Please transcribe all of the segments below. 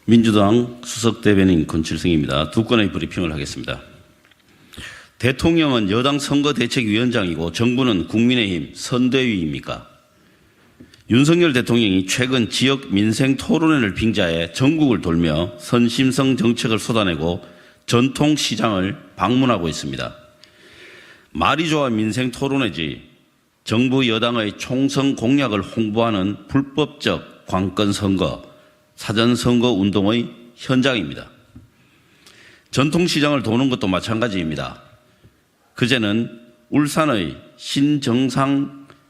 민주당 수석대변인 권칠성입니다. 두 건의 브리핑을 하겠습니다. 대통령은 여당 선거대책위원장이고 정부는 국민의힘 선대위입니까? 윤석열 대통령이 최근 지역 민생 토론회를 빙자해 전국을 돌며 선심성 정책을 쏟아내고 전통시장을 방문하고 있습니다. 말이 좋아 민생 토론회지 정부 여당의 총선 공약을 홍보하는 불법적 관건선거, 사전선거 운동의 현장입니다. 전통시장을 도는 것도 마찬가지입니다. 그제는 울산의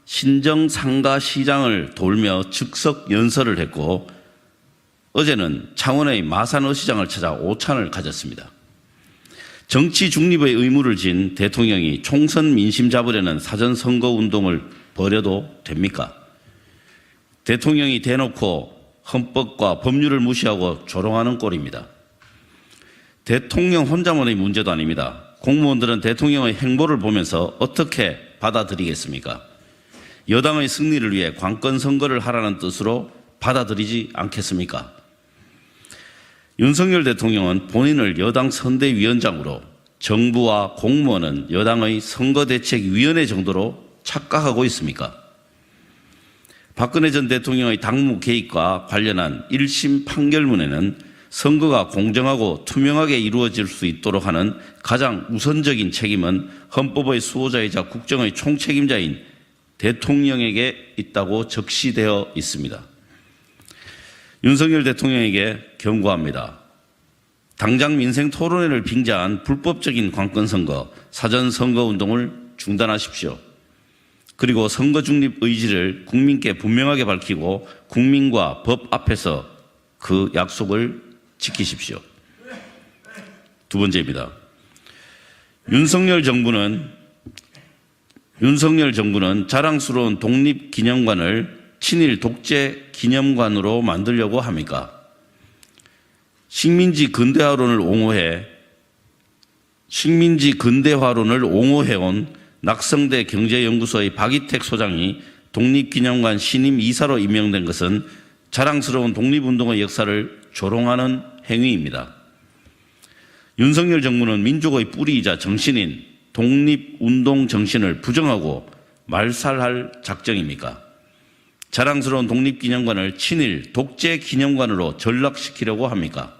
신정상가시장을 돌며 즉석 연설을 했고 어제는 창원의 마산어시장을 찾아 오찬을 가졌습니다. 정치 중립의 의무를 진 대통령이 총선 민심 잡으려는 사전선거 운동을 벌여도 됩니까? 대통령이 대놓고 헌법과 법률을 무시하고 조롱하는 꼴입니다. 대통령 혼자만의 문제도 아닙니다. 공무원들은 대통령의 행보를 보면서 어떻게 받아들이겠습니까? 여당의 승리를 위해 관건선거를 하라는 뜻으로 받아들이지 않겠습니까? 윤석열 대통령은 본인을 여당 선대위원장으로 정부와 공무원은 여당의 선거대책위원회 정도로 착각하고 있습니까? 박근혜 전 대통령의 당무 개입과 관련한 1심 판결문에는 선거가 공정하고 투명하게 이루어질 수 있도록 하는 가장 우선적인 책임은 헌법의 수호자이자 국정의 총책임자인 대통령에게 있다고 적시되어 있습니다. 윤석열 대통령에게 경고합니다. 당장 민생 토론회를 빙자한 불법적인 관건선거, 사전선거운동을 중단하십시오. 그리고 선거 중립 의지를 국민께 분명하게 밝히고 국민과 법 앞에서 그 약속을 지키십시오. 두 번째입니다. 윤석열 정부는 자랑스러운 독립기념관을 친일 독재 기념관으로 만들려고 합니까? 식민지 근대화론을 옹호해온 낙성대 경제연구소의 박이택 소장이 독립기념관 신임 이사로 임명된 것은 자랑스러운 독립운동의 역사를 조롱하는 행위입니다. 윤석열 정부는 민족의 뿌리이자 정신인 독립운동 정신을 부정하고 말살할 작정입니까? 자랑스러운 독립기념관을 친일 독재 기념관으로 전락시키려고 합니까?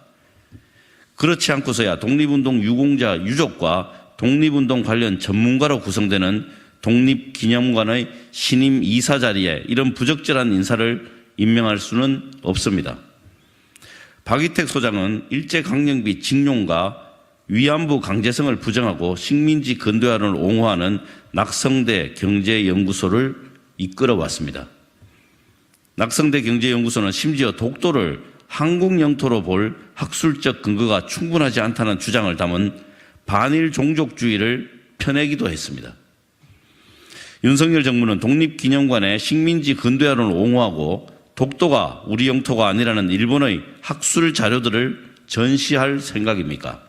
그렇지 않고서야 독립운동 유공자 유족과 독립운동 관련 전문가로 구성되는 독립기념관의 신임 이사 자리에 이런 부적절한 인사를 임명할 수는 없습니다. 박이택 소장은 일제강점기 징용과 위안부 강제성을 부정하고 식민지 근대화론을 옹호하는 낙성대 경제연구소를 이끌어왔습니다. 낙성대 경제연구소는 심지어 독도를 한국 영토로 볼 학술적 근거가 충분하지 않다는 주장을 담은 반일 종족주의를 펴내기도 했습니다. 윤석열 정부는 독립기념관에 식민지 근대화론을 옹호하고 독도가 우리 영토가 아니라는 일본의 학술 자료들을 전시할 생각입니까?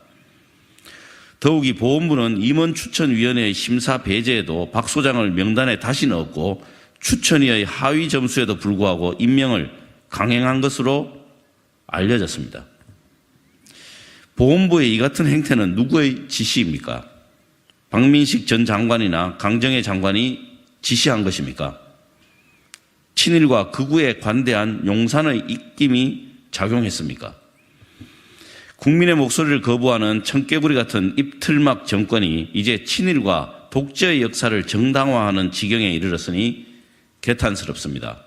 더욱이 보훈부는 임원추천위원회의 심사 배제에도 박 소장을 명단에 다시 넣었고 추천위의 하위 점수에도 불구하고 임명을 강행한 것으로 알려졌습니다. 보훈부의 이 같은 행태는 누구의 지시입니까? 박민식 전 장관이나 강정혜 장관이 지시한 것입니까? 친일과 극우에 관대한 용산의 입김이 작용했습니까? 국민의 목소리를 거부하는 청개구리 같은 입틀막 정권이 이제 친일과 독재의 역사를 정당화하는 지경에 이르렀으니 개탄스럽습니다.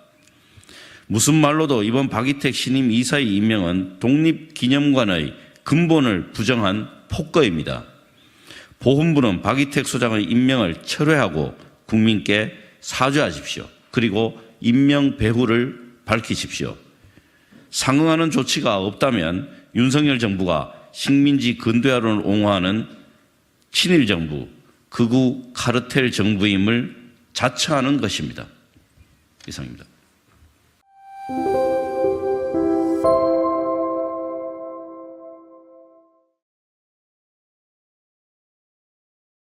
무슨 말로도 이번 박이택 신임 이사의 임명은 독립기념관의 근본을 부정한 폭거입니다. 보훈부는 박이택 소장의 임명을 철회하고 국민께 사죄하십시오. 그리고 임명 배후를 밝히십시오. 상응하는 조치가 없다면 윤석열 정부가 식민지 근대화론을 옹호하는 친일 정부, 극우 카르텔 정부임을 자처하는 것입니다. 이상입니다.